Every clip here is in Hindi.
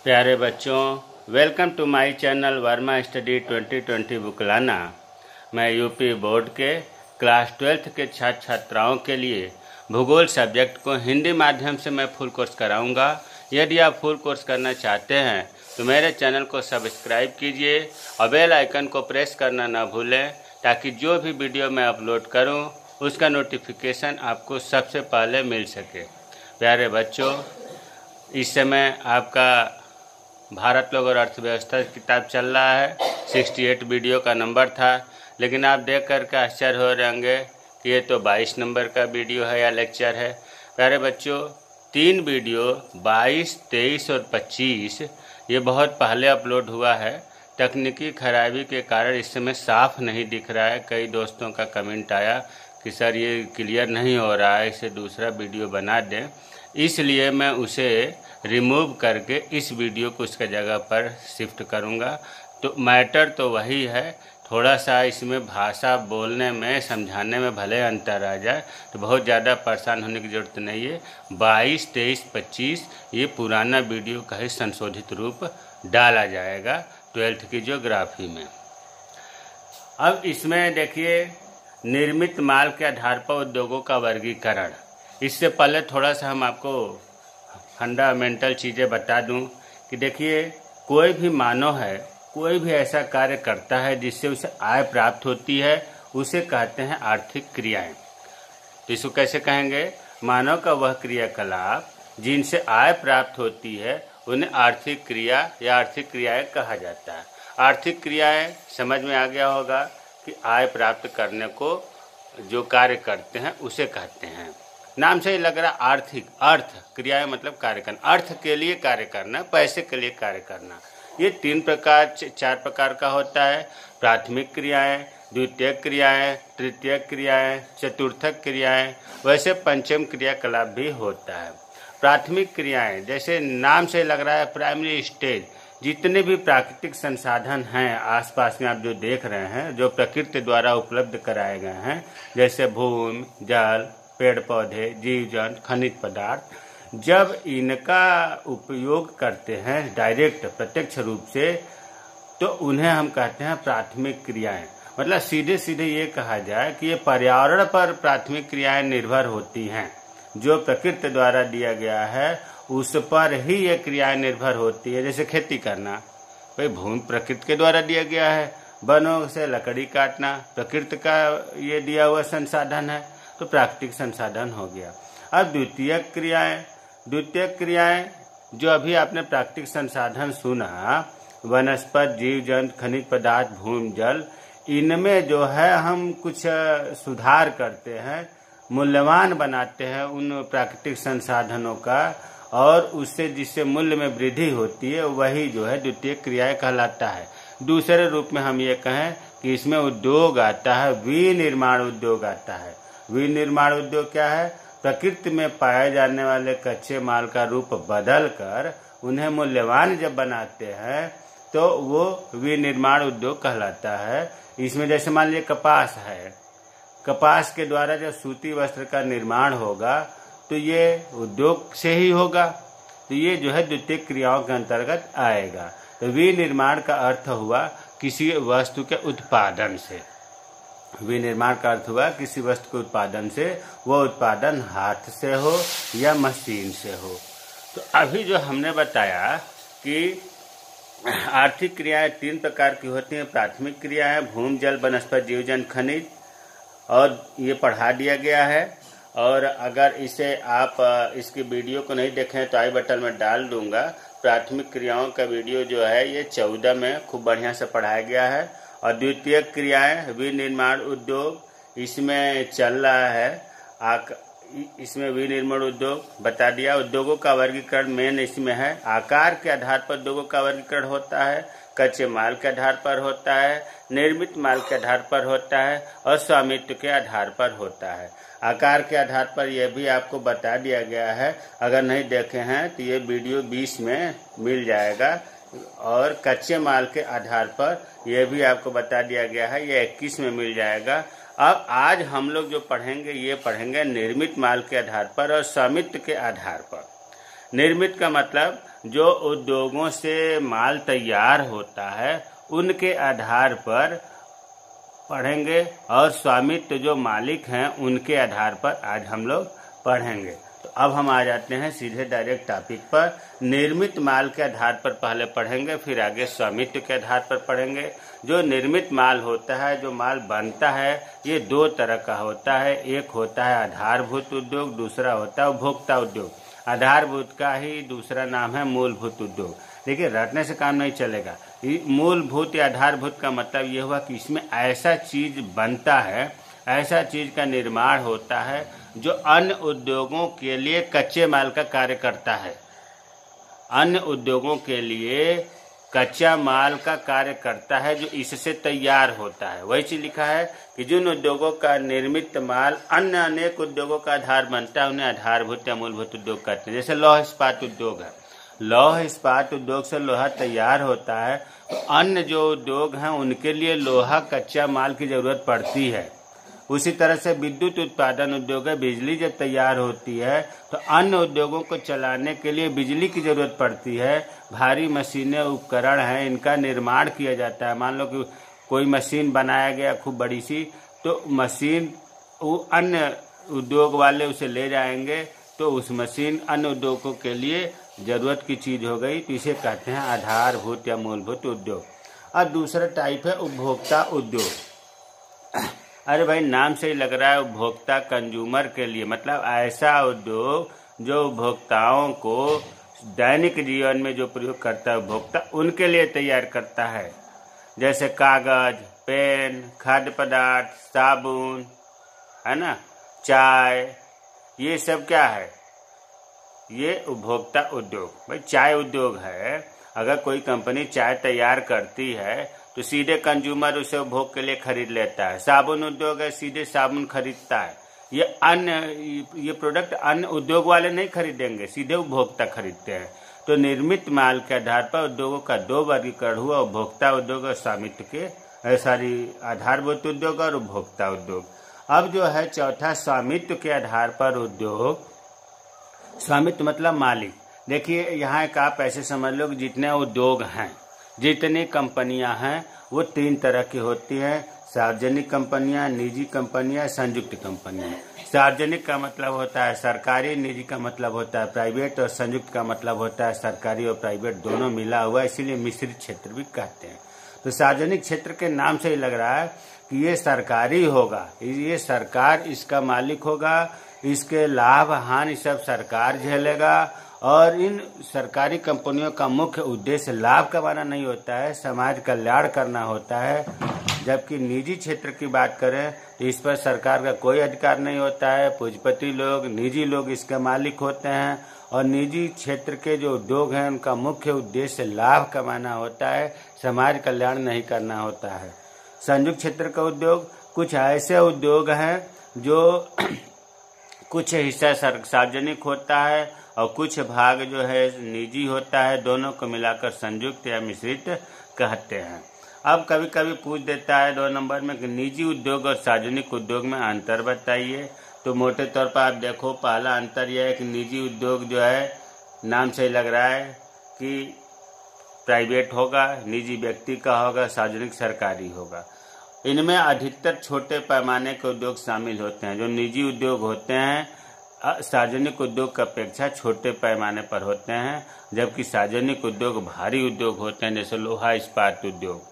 प्यारे बच्चों, welcome to my channel Verma study 2020 बुकलाना। मैं यूपी बोर्ड के क्लास 12th के छात्र छात्राओं के लिए भूगोल सब्जेक्ट को हिंदी माध्यम से मैं फुल कोर्स कराऊंगा। यदि आप फुल कोर्स करना चाहते हैं तो मेरे चैनल को सब्सक्राइब कीजिए और बेल आइकन को प्रेस करना ना भूलें, ताकि जो भी वीडियो मैं अपलोड करूं उसका नोटिफिकेशन आपको सबसे पहले मिल सके। प्यारे बच्चों, इस समय आपका भारत लोग और अर्थव्यवस्था किताब चल रहा है। 68 वीडियो का नंबर था, लेकिन आप देख कर के आश्चर्य हो रहे होंगे कि ये तो 22 नंबर का वीडियो है या लेक्चर है। प्यारे बच्चों, 3 वीडियो 22, 23 और 25 ये बहुत पहले अपलोड हुआ है। तकनीकी खराबी के कारण इस समय साफ नहीं दिख रहा है। कई दोस्तों का कमेंट आया कि सर ये क्लियर नहीं हो रहा है, इसे दूसरा वीडियो बना दें। इसलिए मैं उसे रिमूव करके इस वीडियो को उसके जगह पर शिफ्ट करूंगा। तो मैटर तो वही है, थोड़ा सा इसमें भाषा बोलने में समझाने में भले अंतर आ जाए, तो बहुत ज़्यादा परेशान होने की ज़रूरत नहीं है। 22, 23, 25 ये पुराना वीडियो का ही संशोधित रूप डाला जाएगा 12th की ज्योग्राफी में। अब इसमें देखिए, निर्मित माल के आधार पर उद्योगों का वर्गीकरण। इससे पहले थोड़ा सा हम आपको फंडामेंटल चीज़ें बता दूं कि देखिए, कोई भी मानव है, कोई भी ऐसा कार्य करता है जिससे उसे आय प्राप्त होती है, उसे कहते हैं आर्थिक क्रियाएं। तो इसको कैसे कहेंगे? मानव का वह क्रियाकलाप जिनसे आय प्राप्त होती है उन्हें आर्थिक क्रिया या आर्थिक क्रियाएं कहा जाता है। आर्थिक क्रियाएं समझ में आ गया होगा कि आय प्राप्त करने को जो कार्य करते हैं उसे कहते हैं। नाम से ही लग रहा आर्थिक, अर्थ क्रियाएं मतलब कार्य करना, अर्थ के लिए कार्य करना, पैसे के लिए कार्य करना। ये 4 प्रकार का होता है। प्राथमिक क्रियाएं, द्वितीयक क्रियाएं, तृतीयक क्रियाएं, चतुर्थक क्रियाएं, वैसे पंचम क्रियाकलाप भी होता है। प्राथमिक क्रियाएं जैसे नाम से लग रहा है प्राइमरी स्टेज, जितने भी प्राकृतिक संसाधन हैं आसपास में आप जो देख रहे हैं, जो प्रकृति द्वारा उपलब्ध कराए गए हैं, जैसे भूमि, जल, पेड़ पौधे, जीव जंतु, खनिज पदार्थ, जब इनका उपयोग करते हैं डायरेक्ट प्रत्यक्ष रूप से, तो उन्हें हम कहते हैं प्राथमिक क्रियाएं। मतलब सीधे सीधे ये कहा जाए कि ये पर्यावरण पर प्राथमिक क्रियाएं निर्भर होती हैं। जो प्रकृति द्वारा दिया गया है उस पर ही ये क्रियाएं निर्भर होती है। जैसे खेती करना, भाई भूमि प्रकृति के द्वारा दिया गया है, वनों से लकड़ी काटना प्रकृति का ये दिया हुआ संसाधन है, तो प्राकृतिक संसाधन हो गया। अब द्वितीयक क्रियाएं जो अभी आपने प्राकृतिक संसाधन सुना, वनस्पति, जीव जंतु, खनिज पदार्थ, भूमि, जल, इनमें जो है हम कुछ सुधार करते हैं, मूल्यवान बनाते हैं उन प्राकृतिक संसाधनों का, और उससे जिससे मूल्य में वृद्धि होती है वही जो है द्वितीयक क्रियाएं कहलाता है। दूसरे रूप में हम ये कहें कि इसमें उद्योग आता है, विनिर्माण उद्योग आता है। विनिर्माण उद्योग क्या है? प्रकृति में पाए जाने वाले कच्चे माल का रूप बदल कर उन्हें मूल्यवान जब बनाते हैं तो वो विनिर्माण उद्योग कहलाता है। इसमें जैसे मान लीजिए कपास है, कपास के द्वारा जब सूती वस्त्र का निर्माण होगा तो ये उद्योग से ही होगा, तो ये जो है द्वितीयक क्रियाओं के अंतर्गत आएगा। तो विनिर्माण का अर्थ हुआ किसी वस्तु के उत्पादन से। विनिर्माण का अर्थ हुआ किसी वस्तु के उत्पादन से, वो उत्पादन हाथ से हो या मशीन से हो। तो अभी जो हमने बताया कि आर्थिक क्रियाएं 3 प्रकार की होती हैं। प्राथमिक क्रियाएं भूमि, जल, वनस्पति, जीव जंतु, खनिज, और ये पढ़ा दिया गया है। और अगर इसे आप इसकी वीडियो को नहीं देखें तो आई बटन में डाल दूंगा। प्राथमिक क्रियाओं का वीडियो जो है ये 14 में खूब बढ़िया से पढ़ाया गया है। और द्वितीयक क्रियाएं विनिर्माण उद्योग, इसमें चल रहा है। इसमें विनिर्माण उद्योग बता दिया। उद्योगों का वर्गीकरण मेन इसमें है। आकार के आधार पर उद्योगों का वर्गीकरण होता है, कच्चे माल के आधार पर होता है, निर्मित माल के आधार पर होता है, और स्वामित्व के आधार पर होता है। आकार के आधार पर यह भी आपको बता दिया गया है, अगर नहीं देखे हैं तो ये वीडियो 20 में मिल जाएगा। और कच्चे माल के आधार पर यह भी आपको बता दिया गया है, ये 21 में मिल जाएगा। अब आज हम लोग जो पढ़ेंगे ये पढ़ेंगे निर्मित माल के आधार पर और स्वामित्व के आधार पर। निर्मित का मतलब जो उद्योगों से माल तैयार होता है उनके आधार पर पढ़ेंगे, और स्वामित्व जो मालिक हैं उनके आधार पर आज हम लोग पढ़ेंगे। तो अब हम आ जाते हैं सीधे डायरेक्ट टॉपिक पर। निर्मित माल के आधार पर पहले पढ़ेंगे, फिर आगे स्वामित्व के आधार पर पढ़ेंगे। जो निर्मित माल होता है, जो माल बनता है, ये दो तरह का होता है। एक होता है आधारभूत उद्योग, दूसरा होता है उपभोक्ता उद्योग। आधारभूत का ही दूसरा नाम है मूलभूत उद्योग। देखिए, रटने से काम नहीं चलेगा। मूलभूत या आधारभूत का मतलब ये हुआ कि इसमें ऐसा चीज बनता है, ऐसा चीज का निर्माण होता है जो अन्य उद्योगों के लिए कच्चे माल का कार्य करता है। अन्य उद्योगों के लिए कच्चा माल का कार्य करता है जो इससे तैयार होता है। वही चीज लिखा है कि जिन उद्योगों का निर्मित माल अन्य अनेक उद्योगों का आधार बनता है उन्हें आधारभूत या मूलभूत उद्योग कहते हैं। जैसे लौह इस्पात उद्योग है, लौह इस्पात उद्योग से लोहा तैयार होता है, तो अन्य जो उद्योग हैं उनके लिए लोहा कच्चा माल की जरूरत पड़ती है। उसी तरह से विद्युत उत्पादन उद्योग है, बिजली जब तैयार होती है तो अन्य उद्योगों को चलाने के लिए बिजली की जरूरत पड़ती है। भारी मशीनें, उपकरण हैं, इनका निर्माण किया जाता है। मान लो कि कोई मशीन बनाया गया खूब बड़ी सी, तो मशीन वो अन्य उद्योग वाले उसे ले जाएंगे, तो उस मशीन अन्य उद्योगों के लिए जरूरत की चीज हो गई, तो इसे कहते हैं आधारभूत या मूलभूत उद्योग। और दूसरा टाइप है उपभोक्ता उद्योग। अरे भाई, नाम से ही लग रहा है उपभोक्ता, कंज्यूमर के लिए, मतलब ऐसा उद्योग जो उपभोक्ताओं को दैनिक जीवन में जो प्रयोग करता है उपभोक्ता, उनके लिए तैयार करता है। जैसे कागज, पेन, खाद्य पदार्थ, साबुन, है ना, चाय, ये सब क्या है? ये उपभोक्ता उद्योग। भाई, चाय उद्योग है, अगर कोई कंपनी चाय तैयार करती है तो सीधे कंज्यूमर उसे उपभोग के लिए खरीद लेता है। साबुन उद्योग है, सीधे साबुन खरीदता है। ये प्रोडक्ट अन्य उद्योग वाले नहीं खरीदेंगे, सीधे उपभोक्ता खरीदते हैं। तो निर्मित माल के आधार पर उद्योगों का दो वर्गीकरण हुआ, उपभोक्ता उद्योग और स्वामित्व के आधारभूत उद्योग और उपभोक्ता उद्योग। अब जो है चौथा, स्वामित्व के आधार पर उद्योग। स्वामित्व मतलब मालिक। देखिए, यहाँ एक आप ऐसे समझ लो कि जितने उद्योग हैं, जितनी कंपनियां हैं, वो तीन तरह की होती हैं: सार्वजनिक कंपनियां, निजी कंपनियां, संयुक्त कंपनियां। सार्वजनिक का मतलब होता है सरकारी, निजी का मतलब होता है प्राइवेट, और संयुक्त का मतलब होता है सरकारी और प्राइवेट दोनों मिला हुआ, इसीलिए मिश्रित क्षेत्र भी कहते हैं। तो सार्वजनिक क्षेत्र के नाम से ही लग रहा है कि ये सरकारी होगा, ये सरकार इसका मालिक होगा, इसके लाभ हानि सब सरकार झेलेगा, और इन सरकारी कंपनियों का मुख्य उद्देश्य लाभ कमाना नहीं होता है, समाज कल्याण करना होता है। जबकि निजी क्षेत्र की बात करें तो इस पर सरकार का कोई अधिकार नहीं होता है, पूंजीपति लोग, निजी लोग इसके मालिक होते हैं, और निजी क्षेत्र के जो उद्योग हैं उनका मुख्य उद्देश्य लाभ कमाना होता है, समाज कल्याण नहीं करना होता है। संयुक्त क्षेत्र का उद्योग कुछ ऐसे उद्योग हैं जो कुछ हिस्सा सार्वजनिक होता है और कुछ भाग जो है निजी होता है, दोनों को मिलाकर संयुक्त या मिश्रित कहते हैं। अब कभी कभी पूछ देता है 2 नंबर में कि निजी उद्योग और सार्वजनिक उद्योग में अंतर बताइए। तो मोटे तौर पर आप देखो, पहला अंतर यह है कि निजी उद्योग जो है नाम से ही लग रहा है कि प्राइवेट होगा, निजी व्यक्ति का होगा, सार्वजनिक सरकारी होगा। इनमें अधिकतर छोटे पैमाने के उद्योग शामिल होते हैं। जो निजी उद्योग होते हैं सार्वजनिक उद्योग की अपेक्षा छोटे पैमाने पर होते हैं, जबकि सार्वजनिक उद्योग भारी उद्योग होते हैं, जैसे लोहा इस्पात उद्योग।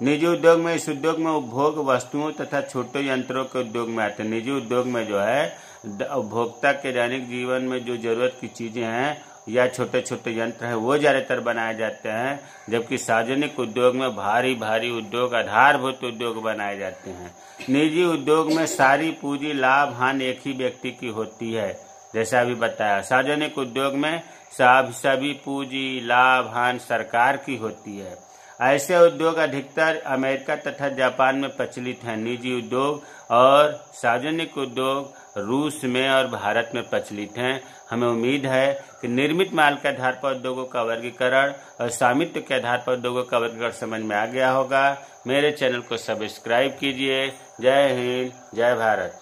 निजी उद्योग में, इस उद्योग में उपभोग वस्तुओं तथा छोटे यंत्रों के उद्योग में आते हैं। निजी उद्योग में जो है उपभोक्ता के दैनिक जीवन में जो जरूरत की चीजें हैं या छोटे छोटे यंत्र हैं वो ज्यादातर बनाए जाते हैं, जबकि सार्वजनिक उद्योग में भारी भारी उद्योग, आधारभूत उद्योग बनाए जाते हैं। निजी उद्योग में सारी पूंजी, लाभ हानि एक ही व्यक्ति की होती है, जैसा अभी बताया। सार्वजनिक उद्योग में सभी पूंजी, लाभ हानि सरकार की होती है। ऐसे उद्योग अधिकतर अमेरिका तथा जापान में प्रचलित हैं। निजी उद्योग और सार्वजनिक उद्योग रूस में और भारत में प्रचलित हैं। हमें उम्मीद है कि निर्मित माल के आधार पर उद्योगों का वर्गीकरण और स्वामित्व के आधार पर उद्योगों का वर्गीकरण समझ में आ गया होगा। मेरे चैनल को सब्सक्राइब कीजिए। जय हिंद, जय भारत।